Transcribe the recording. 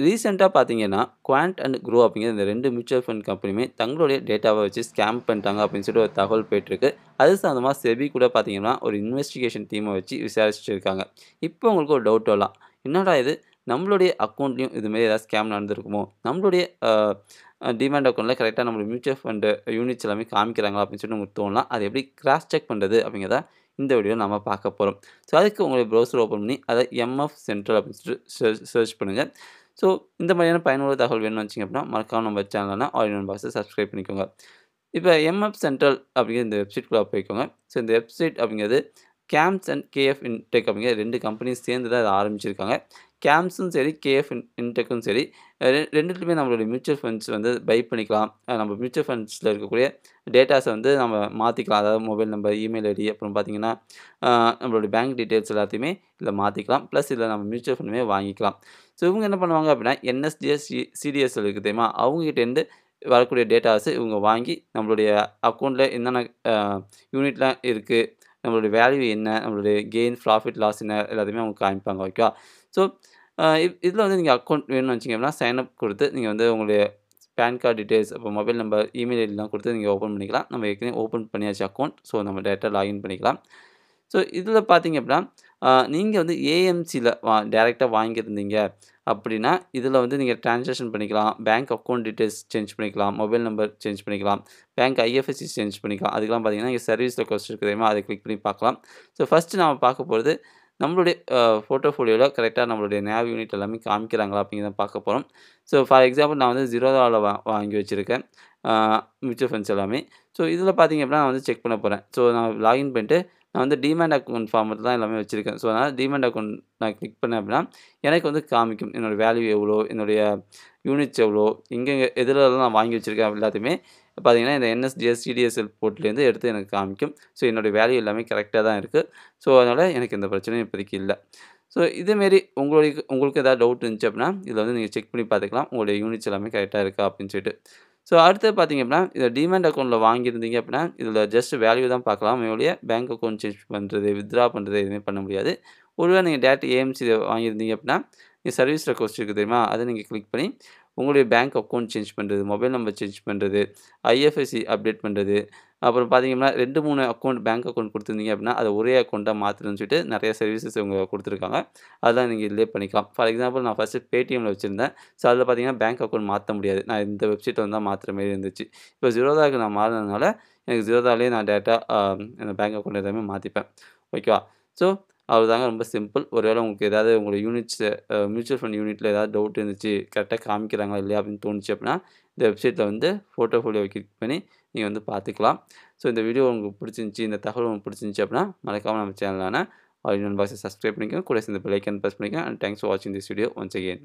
ரீசென்ட்டா பார்த்தீங்கன்னா, quant and grow அப்படிங்கிற இந்த 2 மியூச்சுவல் ஃபண்ட் கம்பெனியுமே தங்களுடைய டேட்டாவ வச்சு ஸ்கேம் பண்ணிட்டாங்க அப்படின்னு சொல்லிட்டு ஒரு தகவல் போயிட்டுருக்கு. அது சம்மந்தமா செபி கூட பார்த்தீங்கன்னா, ஒரு இன்வெஸ்டிகேஷன் டீம வச்சு விசாரிச்சுட்டு இருக்காங்க. இப்போ உங்களுக்கு ஒரு டவுட் வரலாம். என்னடா இது! நம்மளுடைய அக்கவுண்ட்லயும் இது மாரி ஏதாவது ஸ்கேம் நடந்திருக்குமோ? நம்மளுடைய டிமேட் அக்கவுண்ட்ல கரெக்ட்டா நம்மளுடைய மியூச்சுவல் ஃபண்ட் யூனிட்ஸ் எல்லாமே காமிக்கிறாங்களா? அப்படின்னு சொல்லி உங்களுக்கு தோணலாம். அதை எப்படி கிராஸ் செக் பண்றது? அப்படிங்கிறத இந்த வீடியோல நம்ம பார்க்க போறோம். ஸோ, அதுக்கு உங்களுடைய ப்ரௌசர் ஓப்பன் பண்ணி, அத எம்எஃப் சென்ட்ரல் அப்படின்னு சொல்லிட்டு சர்ச் பண்ணுங்க. ஸோ, இந்த மாதிரியான பயனுள்ள தகவல் வேணும்னு வச்சீங்க அப்படின்னா, மறக்காம நம்ம சேனலான ஆல் இன் ஒன் பாக்ஸ சப்ஸ்கிரைப் பண்ணிக்கோங்க. இப்ப எம்எஃப் சென்ட்ரல் அப்படிங்கிற இந்த வெப்சைட்குள்ள போய்க்கோங்க. ஸோ, இந்த வெப்சைட் அப்படிங்கிறது கேம்ஸ் அண்ட் கேஎஃப் இன்டெக் அப்படிங்கிற 2 கம்பெனியும் சேர்ந்து தான் இத ஆரம்பிச்சிருக்காங்க. கேம்ஸும் சரி, கேஎஃப் இன்டெக்கும் சரி, 2த்துலயுமே நம்மளுடைய மியூச்சுவல் ஃபண்ட்ஸ் வந்து பை பண்ணிக்கலாம். நம்ம மியூச்சுவல் ஃபண்ட்ஸ்ல இருக்கக்கூடிய டேட்டாஸ வந்து நம்ம மாத்திக்கலாம். அதாவது மொபைல் நம்பர், இமெயில் ஐடி அப்புறம் பார்த்தீங்கன்னா, அ நம்மளுடைய பேங்க் டீட்டெயில்ஸ் எல்லாத்தையுமே இதில மாத்திக்கலாம். ப்ளஸ் இதில நம்ம மியூச்சுவல் ஃபண்டுமே வாங்கிக்கலாம். ஸோ, இவங்க என்ன பண்ணுவாங்க அப்படின்னா, என்எஸ்டிஎஸ், சிடிஎஸ்எல் இருக்கு தெரியுமா? அவங்ககிட்டேருந்து வரக்கூடிய டேட்டாஸ இவங்க வாங்கி நம்மளுடைய அக்கவுண்ட்ல என்னென்ன அ யூனிட்லாம் இருக்கு, நம்மளுடைய வேல்யூ என்ன, நம்மளுடைய கெயின், ப்ராஃபிட், லாஸ் என்ன எல்லாத்தையுமே அவங்க காமிப்பாங்க. ஓகேவா? ஸோ, இதில வந்து நீங்க அக்கவுண்ட் வேணும்னு வச்சீங்க அப்படின்னா, சைன் அப் குடுத்து நீங்க வந்து உங்களுடைய பான் கார்ட் டீட்டெயில்ஸ், அப்புறம் மொபைல் நம்பர், இமெயில் ஐடிலாம் குடுத்து நீங்க ஓப்பன் பண்ணிக்கலாம். நம்ம ஏற்கனவே ஓப்பன் பண்ணியாச்சு அக்கவுண்ட். ஸோ, நம்ம டைரக்ட்டா லாகின் பண்ணிக்கலாம். ஸோ, இதில பார்த்தீங்க அப்படின்னா, நீங்க வந்து ஏஎம்சில டைரக்ட்டா வாங்கியிருந்தீங்க அப்படின்னா, இதில வந்து நீங்க டிரான்சாக்ஷன் பண்ணிக்கலாம். பேங்க் அக்கவுண்ட் டீட்டெயில்ஸ் சேஞ்ச் பண்ணிக்கலாம். மொபைல் நம்பர் சேஞ்ச் பண்ணிக்கலாம். பேங்க் ஐஎஃப்எஸ்சி சேஞ்ச் பண்ணிக்கலாம். அதுக்கெல்லாம் பார்த்தீங்கன்னா, இங்க சர்வீஸ் ரெக்வெஸ்ட் இருக்கு தெரியுமா? அத கிளிக் பண்ணி பார்க்கலாம். ஸோ, ஃபர்ஸ்ட்டு நாம பார்க்க போறது, நம்மளுடைய போர்ட்ஃபோலியோல கரெக்ட்டா நம்மளுடைய நேவ் யூனிட் எல்லாமே காமிக்கிறாங்களா அப்படிங்கிறத பார்க்க போறோம். ஸோ, ஃபார் எக்ஸாம்பிள் நான் வந்து Zerodhaல வாங்கி வச்சிருக்கேன். அ மியூச்சுவல் ஃபண்ட்ஸ் எல்லாமே. ஸோ, இதில பார்த்தீங்க அப்படின்னா, நான் வந்து செக் பண்ண போறேன். ஸோ, நான் லாகின் பண்ணிட்டு நான் வந்து டிமேட் அக்கவுண்ட் ஃபார்மேட் தான் எல்லாமே வச்சிருக்கேன். ஸோ, அதனால டிமேட் அக்கவுண்ட் நான் கிளிக் பண்ணேன் அப்படின்னா, எனக்கு வந்து காமிக்கும். என்னோட வேல்யூ எவ்வளோ? என்னுடைய யூனிட்ஸ் எவ்வளோ? எங்கெங்க எதுலலாம் நான் வாங்கி வச்சிருக்கேன் எல்லாத்தையுமே பார்த்தீங்கன்னா, இந்த என்எஸ்டிஎஸ், சிடிஎஸ்எல் போர்ட்லேருந்து எடுத்து எனக்கு காமிக்கும். ஸோ, என்னுடைய வேல்யூ எல்லாமே கரெக்ட்டா தான் இருக்கு. ஸோ, அதனால எனக்கு எந்த பிரச்சனையும் இப்போதைக்கு இல்ல. ஸோ, இதேமாரி உங்களுக்கு ஏதாவது டவுட் இருந்துச்சு அப்படின்னா, இதில வந்து நீங்க செக் பண்ணி பார்த்துக்கலாம். உங்களுடைய யூனிட்ஸ் எல்லாமே கரெக்ட்டா இருக்கா அப்படின்னு சொல்லிட்டு. ஸோ, அடுத்தது பார்த்தீங்க அப்படின்னா, இத டிமேட் அக்கவுண்ட்ல வாங்கியிருந்தீங்க அப்படின்னா, இதில ஜஸ்ட் வேல்யூ தான் பார்க்கலாமே ஒழிய, பேங்க் அக்கவுண்ட் சேஞ்ச் பண்றது, வித்ட்ரா பண்றது எதுவுமே பண்ண முடியாது. ஒருவேளை நீங்க டைரக்ட் ஏஎம்சில வாங்கியிருந்தீங்க அப்படின்னா, இங்க சர்வீஸ் ரெக்வெஸ்ட் இருக்கு தெரியுமா? அத நீங்க கிளிக் பண்ணி, உங்களுடைய பேங்க் அக்கவுண்ட் சேஞ்ச் பண்றது, மொபைல் நம்பர் சேஞ்ச் பண்றது, ஐஎஃப்எஸ்சி அப்டேட் பண்றது, அப்புறம் பார்த்தீங்கன்னா 2, 3 அக்கவுண்ட் பேங்க் அக்கவுண்ட் குடுத்துருந்தீங்க அப்படின்னா, அத ஒரே அக்கவுண்ட்டா மாத்தணும்னு சொல்லிட்டு நெறைய சர்வீசஸ் இவங்க குடுத்துருக்காங்க. அதெல்லாம் நீங்க இதிலேயே பண்ணிக்கலாம். ஃபார் எக்ஸாம்பிள் நான் ஃபர்ஸ்ட்டு Paytmல வச்சிருந்தேன். ஸோ, அதில பார்த்தீங்கன்னா, பேங்க் அக்கவுண்ட் மாத்த முடியாது. நான் இந்த வெப்சைட்ல வந்து தான் மாத்துற மாரி இருந்துச்சு. இப்போ Zerodhaக்கு நான் மாறுனதுனால, எனக்கு Zerodhaலயே நான் டைரக்ட்டா அந்த பேங்க் அக்கவுண்ட் எல்லாமே மாத்திப்பேன். ஓகேவா? ஸோ, அவ்வளோதாங்க ரொம்ப சிம்பிள். ஒருவேளை உங்களுக்கு ஏதாவது உங்களோட யூனிட்ஸ் மியூச்சுவல் ஃபண்ட் யூனிட்ல ஏதாவது டவுட் இருந்துச்சு, கரெக்ட்டா காமிக்கிறாங்களா இல்லையா அப்படின்னு தோணுச்சு அப்படின்னா, இந்த வெப்சைட்ல வந்து போர்ட்ஃபோலியோவ கிளிக் பண்ணி நீங்க வந்து பார்த்துக்கலாம். ஸோ, இந்த வீடியோ உங்களுக்கு பிடிச்சிருந்துச்சு, இந்த தகவல் உங்களுக்கு பிடிச்சிருந்துச்சு அப்படின்னா, மறக்காம நம்ம சேனலான ஆல் இன் ஒன் பாக்ஸ சப்ஸ்கிரைப் பண்ணிக்கோங்க. கூட சேர்ந்த பெல் ஐக்கான் பிரஸ் பண்ணிக்கோங்க. அண்ட் தேங்க்ஸ் ஃபார் வாட்சிங் திஸ் வீடியோ ஒன்ஸ் அகைன்.